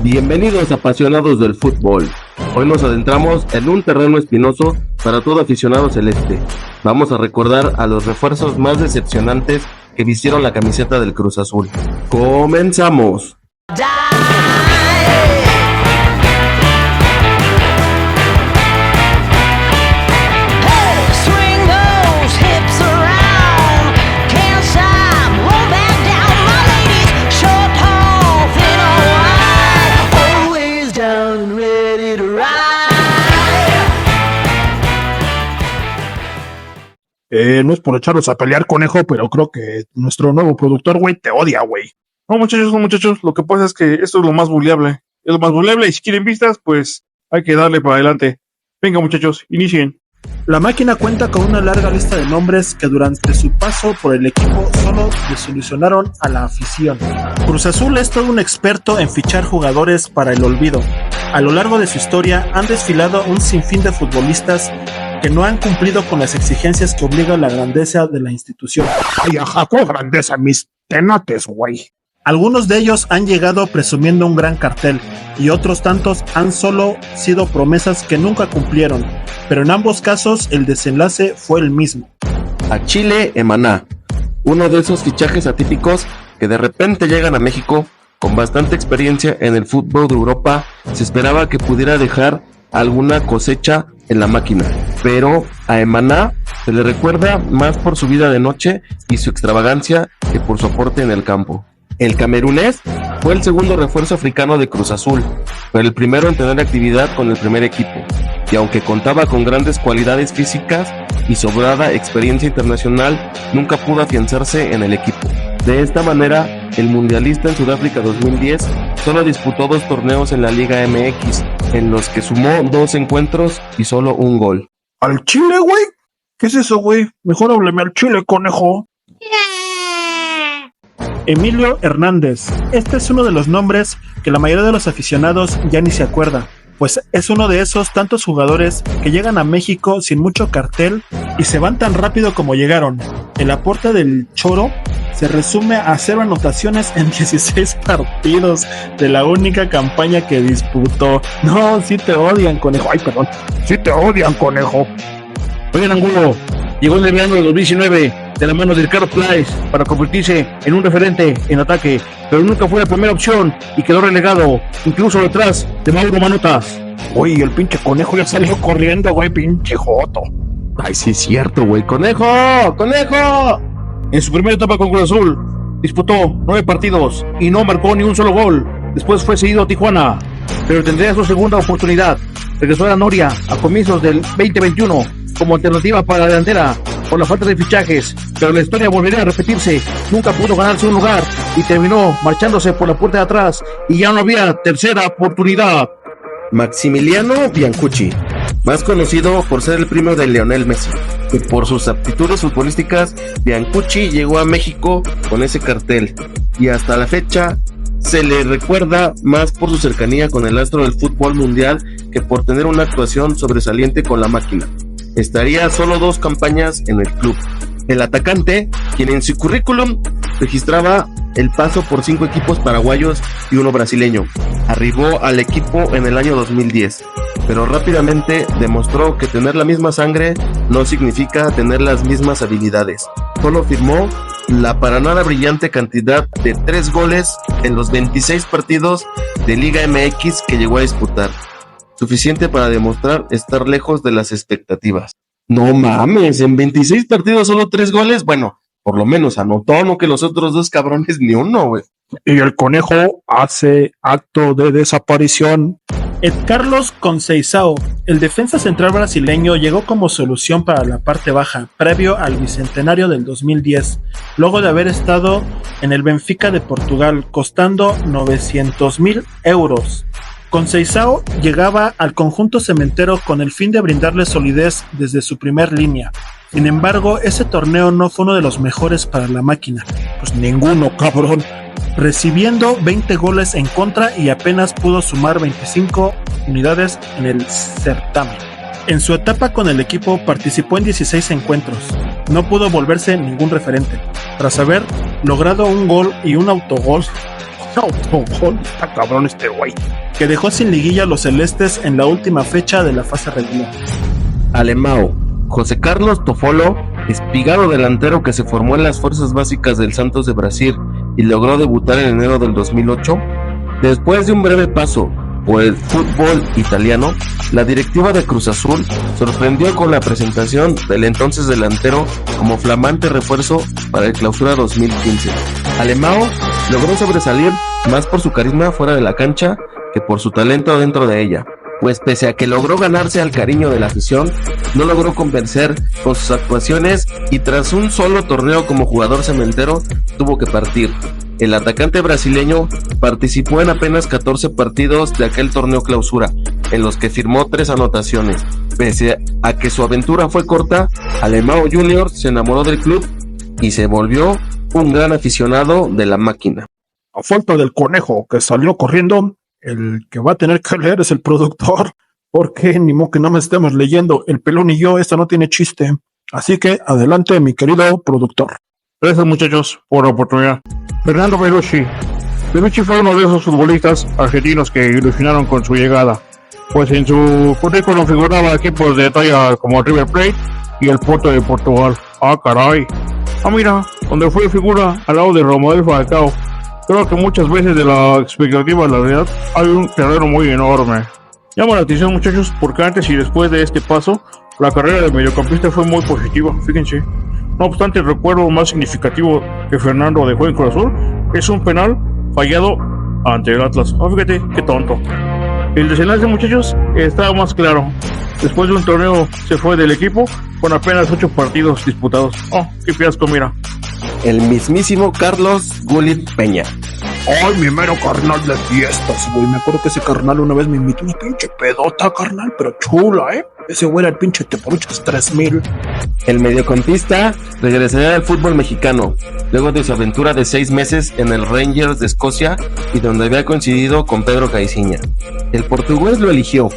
Bienvenidos apasionados del fútbol. Hoy nos adentramos en un terreno espinoso para todo aficionado celeste. Vamos a recordar a los refuerzos más decepcionantes que vistieron la camiseta del Cruz Azul. ¡Comenzamos! No es por echarlos a pelear, conejo, pero creo que nuestro nuevo productor, güey, te odia, güey. No, muchachos, lo que pasa es que esto es lo más buleable. Es lo más buleable y si quieren vistas, pues hay que darle para adelante. Venga, muchachos, inicien. La máquina cuenta con una larga lista de nombres que durante su paso por el equipo solo desilusionaron a la afición. Cruz Azul es todo un experto en fichar jugadores para el olvido. A lo largo de su historia han desfilado un sinfín de futbolistas que no han cumplido con las exigencias que obliga la grandeza de la institución. Ay, ajá, ¿cuál grandeza? Mis tenates, güey. Algunos de ellos han llegado presumiendo un gran cartel y otros tantos han solo sido promesas que nunca cumplieron, pero en ambos casos el desenlace fue el mismo. Achille Emana, uno de esos fichajes atípicos que de repente llegan a México con bastante experiencia en el fútbol de Europa. Se esperaba que pudiera dejar alguna cosecha en la máquina, pero a Emana se le recuerda más por su vida de noche y su extravagancia que por su aporte en el campo. El camerunés fue el segundo refuerzo africano de Cruz Azul, pero el primero en tener actividad con el primer equipo, y aunque contaba con grandes cualidades físicas y sobrada experiencia internacional, nunca pudo afianzarse en el equipo. De esta manera, el mundialista en Sudáfrica 2010 solo disputó 2 torneos en la Liga MX, en los que sumó 2 encuentros y solo un gol. ¿Al Chile, güey? ¿Qué es eso, güey? Mejor hábleme al Chile, conejo. Emilio Hernández. Este es uno de los nombres que la mayoría de los aficionados ya ni se acuerda, pues es uno de esos tantos jugadores que llegan a México sin mucho cartel y se van tan rápido como llegaron. El aporte del Choro se resume a 0 anotaciones en 16 partidos de la única campaña que disputó. No, sí te odian, conejo. Ay, perdón. Sí te odian, conejo. Oigan, Angulo, llegó en el verano del 2019 de la mano de Ricardo Peláez para convertirse en un referente en ataque, pero nunca fue la primera opción y quedó relegado, incluso detrás de Mauro Manotas. Uy, el pinche conejo ya salió corriendo, güey, pinche joto. Ay, sí es cierto, güey. ¡Conejo! ¡Conejo! En su primera etapa con Cruz Azul, disputó 9 partidos y no marcó ni un solo gol. Después fue cedido a Tijuana, pero tendría su segunda oportunidad. Regresó a la Noria a comienzos del 2021 como alternativa para la delantera por la falta de fichajes, pero la historia volvería a repetirse. Nunca pudo ganarse un lugar y terminó marchándose por la puerta de atrás y ya no había tercera oportunidad. Maximiliano Biancucci, más conocido por ser el primo de Lionel Messi. Por sus aptitudes futbolísticas, Biancucci llegó a México con ese cartel y hasta la fecha se le recuerda más por su cercanía con el astro del fútbol mundial que por tener una actuación sobresaliente con la máquina. Estaría solo 2 campañas en el club. El atacante, quien en su currículum registraba el paso por 5 equipos paraguayos y 1 brasileño, arribó al equipo en el año 2010, pero rápidamente demostró que tener la misma sangre no significa tener las mismas habilidades. Solo firmó la para nada brillante cantidad de 3 goles en los 26 partidos de Liga MX que llegó a disputar, suficiente para demostrar estar lejos de las expectativas. No mames, en 26 partidos solo 3 goles, bueno, por lo menos anotó, no que los otros 2 cabrones ni uno, güey. Y el conejo hace acto de desaparición. Carlos Conceição, el defensa central brasileño, llegó como solución para la parte baja, previo al bicentenario del 2010, luego de haber estado en el Benfica de Portugal, costando 900,000 euros. Conceição llegaba al conjunto cementero con el fin de brindarle solidez desde su primer línea. Sin embargo, ese torneo no fue uno de los mejores para la máquina. Pues ninguno, cabrón. Recibiendo 20 goles en contra y apenas pudo sumar 25 unidades en el certamen. En su etapa con el equipo participó en 16 encuentros. No pudo volverse ningún referente, tras haber logrado un gol y un autogol Está cabrón este güey. que dejó sin liguilla a los celestes en la última fecha de la fase regular. Alemão, José Carlos Toffolo, espigado delantero que se formó en las fuerzas básicas del Santos de Brasil y logró debutar en enero del 2008. Después de un breve paso por el fútbol italiano, la directiva de Cruz Azul sorprendió con la presentación del entonces delantero como flamante refuerzo para el Clausura 2015. Alemão logró sobresalir más por su carisma fuera de la cancha que por su talento dentro de ella, pues pese a que logró ganarse al cariño de la afición, no logró convencer con sus actuaciones y tras un solo torneo como jugador cementero tuvo que partir. El atacante brasileño participó en apenas 14 partidos de aquel torneo Clausura, en los que firmó 3 anotaciones. Pese a que su aventura fue corta, Alemão Jr. se enamoró del club y se volvió un gran aficionado de la máquina. A falta del conejo que salió corriendo, el que va a tener que leer es el productor, porque ni modo que no me estemos leyendo, el pelón y yo, esto no tiene chiste. Así que adelante, mi querido productor. Gracias, muchachos, por la oportunidad. Fernando Bellucci. Bellucci fue uno de esos futbolistas argentinos que ilusionaron con su llegada, pues en su currículum figuraba equipos de talla como River Plate y el Porto de Portugal. Ah, caray. Ah, mira, donde fue figura al lado de Romuald Falcao. Creo que muchas veces de la expectativa a la realidad hay un terreno muy enorme. Llama la atención, muchachos, porque antes y después de este paso, la carrera del mediocampista fue muy positiva, fíjense. No obstante, el recuerdo más significativo que Fernando dejó en Cruz Azul es un penal fallado ante el Atlas. Oh, fíjate, qué tonto. El desenlace, muchachos, estaba más claro. Después de un torneo se fue del equipo con apenas 8 partidos disputados. Oh, qué fiasco, mira. El mismísimo Carlos Gullit Peña. Ay, mi mero carnal de fiestas, güey. Me acuerdo que ese carnal una vez me invitó una pinche pedota, carnal, pero chula, Ese güey era el pinche Teporuchas 3000. El mediocampista regresaría al fútbol mexicano, luego de su aventura de 6 meses en el Rangers de Escocia y donde había coincidido con Pedro Caixinha. El portugués lo eligió,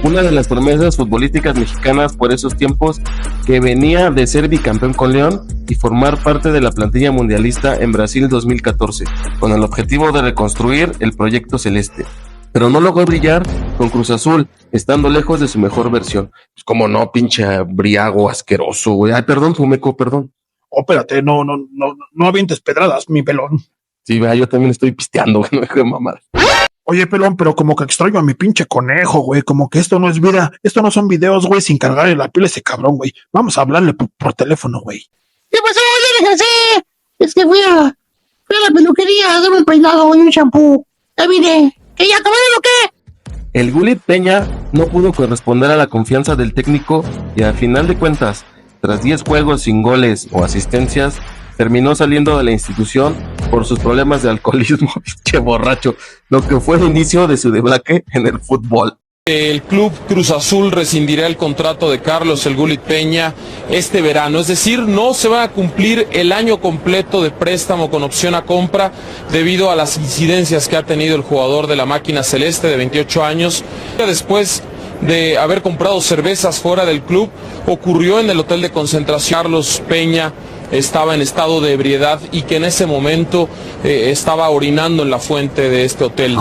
una de las promesas futbolísticas mexicanas por esos tiempos, que venía de ser bicampeón con León y formar parte de la plantilla mundialista en Brasil 2014, con el objetivo de reconstruir el proyecto celeste. Pero no logró brillar con Cruz Azul, estando lejos de su mejor versión. Pues como no, pinche briago asqueroso, güey. Ay, perdón, Fumeco, perdón. Oh, espérate, no avientes pedradas, mi pelón. Sí, vea, yo también estoy pisteando, güey, no dejo de mamar. Oye, pelón, pero como que extraño a mi pinche conejo, güey. Como que esto no es vida, esto no son videos, güey, sin cargarle la pila a ese cabrón, güey. Vamos a hablarle por teléfono, güey. ¿Qué pasó? Ya déjense. Es que fui a la peluquería a dar un peinado y un shampoo. Ya vine. ¿Que ya acabaron o qué? El Gullit Peña no pudo corresponder a la confianza del técnico y al final de cuentas, tras 10 juegos sin goles o asistencias, terminó saliendo de la institución por sus problemas de alcoholismo, pinche borracho, lo que fue el inicio de su debacle en el fútbol. El club Cruz Azul rescindirá el contrato de Carlos el Gullit Peña este verano, es decir, no se va a cumplir el año completo de préstamo con opción a compra debido a las incidencias que ha tenido el jugador de la máquina celeste de 28 años. Después de haber comprado cervezas fuera del club, ocurrió en el hotel de concentración. Carlos Peña estaba en estado de ebriedad y que en ese momento estaba orinando en la fuente de este hotel.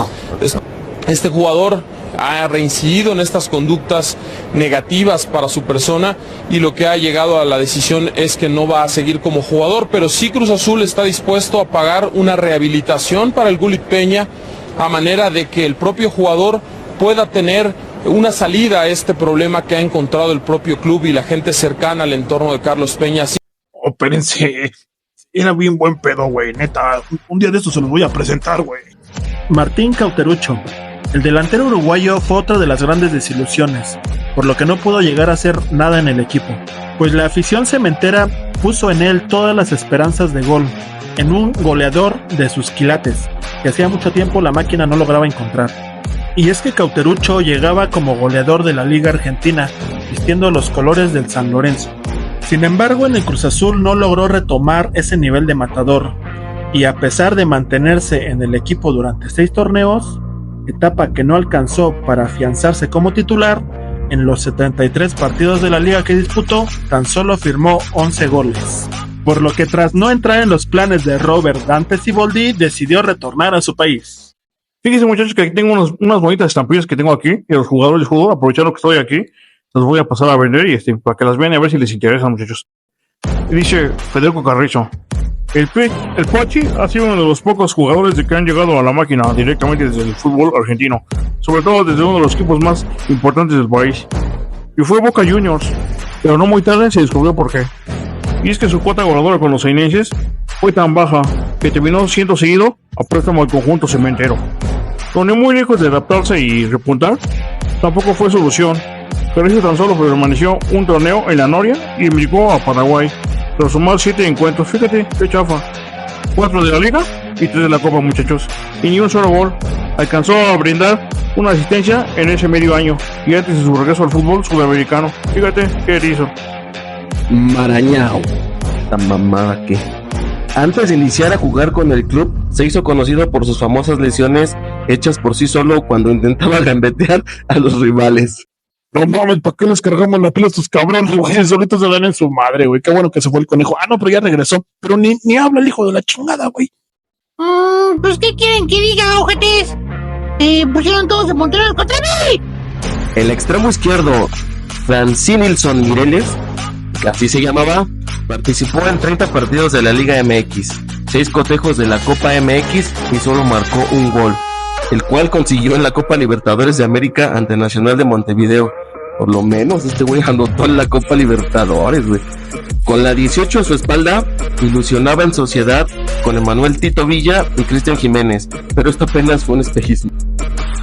Este jugador ha reincidido en estas conductas negativas para su persona y lo que ha llegado a la decisión es que no va a seguir como jugador, pero sí Cruz Azul está dispuesto a pagar una rehabilitación para el Gullit Peña a manera de que el propio jugador pueda tener una salida a este problema que ha encontrado el propio club y la gente cercana al entorno de Carlos Peña. Oh, espérense, era bien buen pedo, güey, neta, un día de estos se los voy a presentar, güey. Martín Cauterucho. El delantero uruguayo fue otra de las grandes desilusiones, por lo que no pudo llegar a hacer nada en el equipo, pues la afición cementera puso en él todas las esperanzas de gol, en un goleador de sus quilates, que hacía mucho tiempo la máquina no lograba encontrar. Y es que Cauterucho llegaba como goleador de la Liga Argentina, vistiendo los colores del San Lorenzo. Sin embargo, en el Cruz Azul no logró retomar ese nivel de matador, y a pesar de mantenerse en el equipo durante 6 torneos, etapa que no alcanzó para afianzarse como titular, en los 73 partidos de la liga que disputó, tan solo firmó 11 goles. por lo que tras no entrar en los planes de Robert Dante Siboldi, decidió retornar a su país. Fíjense, muchachos, que aquí tengo unas bonitas estampillas que tengo aquí, y los jugadores de fútbol, aprovechando que estoy aquí, las voy a pasar a vender y para que las vean y a ver si les interesa, muchachos. Y dice Federico Carrizo: el Pochi ha sido uno de los pocos jugadores que han llegado a la máquina directamente desde el fútbol argentino, sobre todo desde uno de los equipos más importantes del país. Y fue Boca Juniors, pero no muy tarde se descubrió por qué. Y es que su cuota goleadora con los seinenses fue tan baja que terminó siendo seguido a préstamo al conjunto cementero. Donde muy lejos de adaptarse y repuntar, tampoco fue solución. Carrizo tan solo permaneció un torneo en la Noria y emigró a Paraguay, tras sumar 7 encuentros. Fíjate, qué chafa. 4 de la Liga y 3 de la Copa, muchachos. Y ni un solo gol. Alcanzó a brindar una asistencia en ese medio año y antes de su regreso al fútbol sudamericano. Fíjate, qué erizo. Marañao. La mamada que. Antes de iniciar a jugar con el club, se hizo conocido por sus famosas lesiones hechas por sí solo cuando intentaba gambetear a los rivales. No mames, ¿para qué les cargamos la pila a estos cabrones, güey? Solitos se dan en su madre, güey. Qué bueno que se fue el conejo. Ah, no, pero ya regresó. Pero ni habla el hijo de la chingada, güey. Pues, ¿qué quieren que diga, ojetes? Pusieron todos de Monterrey contra mí. El extremo izquierdo, Francinilson Mireles, que así se llamaba, participó en 30 partidos de la Liga MX, 6 cotejos de la Copa MX y solo marcó un gol, el cual consiguió en la Copa Libertadores de América ante Nacional de Montevideo. Por lo menos este güey anotó en la Copa Libertadores, güey. Con la 18 a su espalda, ilusionaba en sociedad con Emanuel Tito Villa y Cristian Jiménez, pero esto apenas fue un espejismo.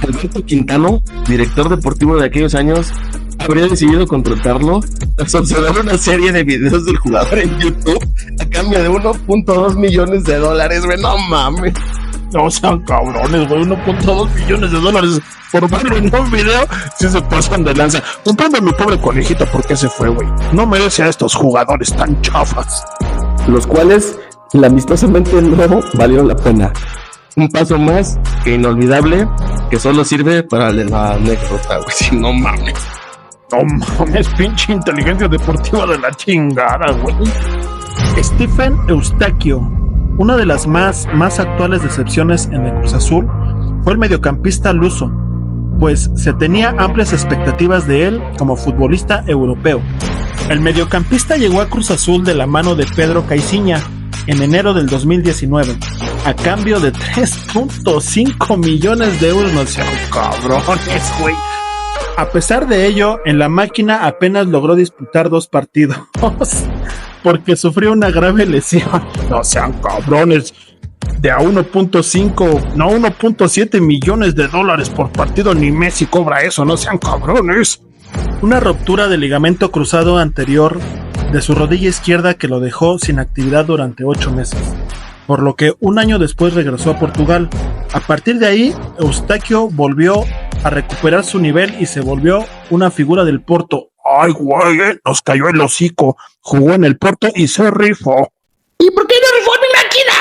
Alberto Quintano, director deportivo de aquellos años, habría decidido contratarlo tras observar una serie de videos del jugador en YouTube a cambio de 1.2 millones de dólares, güey. No mames. No sean cabrones, güey. 1.2 millones de dólares por verlo en un video. Si se pasan de lanza. Comprando a mi pobre conejito, ¿por qué se fue, güey? No merece a estos jugadores tan chafas. Los cuales, amistosamente, no valieron la pena. Un paso más que inolvidable, que solo sirve para la anécdota, güey. Si no mames. No mames, pinche inteligencia deportiva de la chingada, güey. Stephen Eustaquio, una de las más actuales decepciones en el Cruz Azul, fue el mediocampista luso, pues se tenía amplias expectativas de él como futbolista europeo. El mediocampista llegó a Cruz Azul de la mano de Pedro Caiciña en enero del 2019, a cambio de 3.5 millones de euros. No sean cabrones, güey. A pesar de ello, en la máquina apenas logró disputar 2 partidos, porque sufrió una grave lesión. No sean cabrones. De a 1.7 millones de dólares por partido, ni Messi cobra eso. No sean cabrones. Una ruptura del ligamento cruzado anterior de su rodilla izquierda que lo dejó sin actividad durante 8 meses, por lo que un año después regresó a Portugal. A partir de ahí, Eustaquio volvió a recuperar su nivel y se volvió una figura del Porto. Ay, güey, nos cayó el hocico. Jugó en el Porto y se rifó. ¿Y por qué no rifó mi máquina?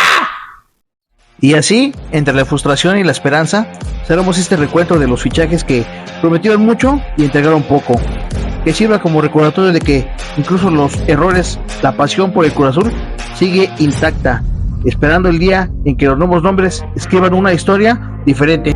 Y así, entre la frustración y la esperanza, cerramos este recuento de los fichajes que prometieron mucho y entregaron poco. Que sirva como recordatorio de que incluso los errores, la pasión por el Cruz Azul sigue intacta, esperando el día en que los nuevos nombres escriban una historia diferente.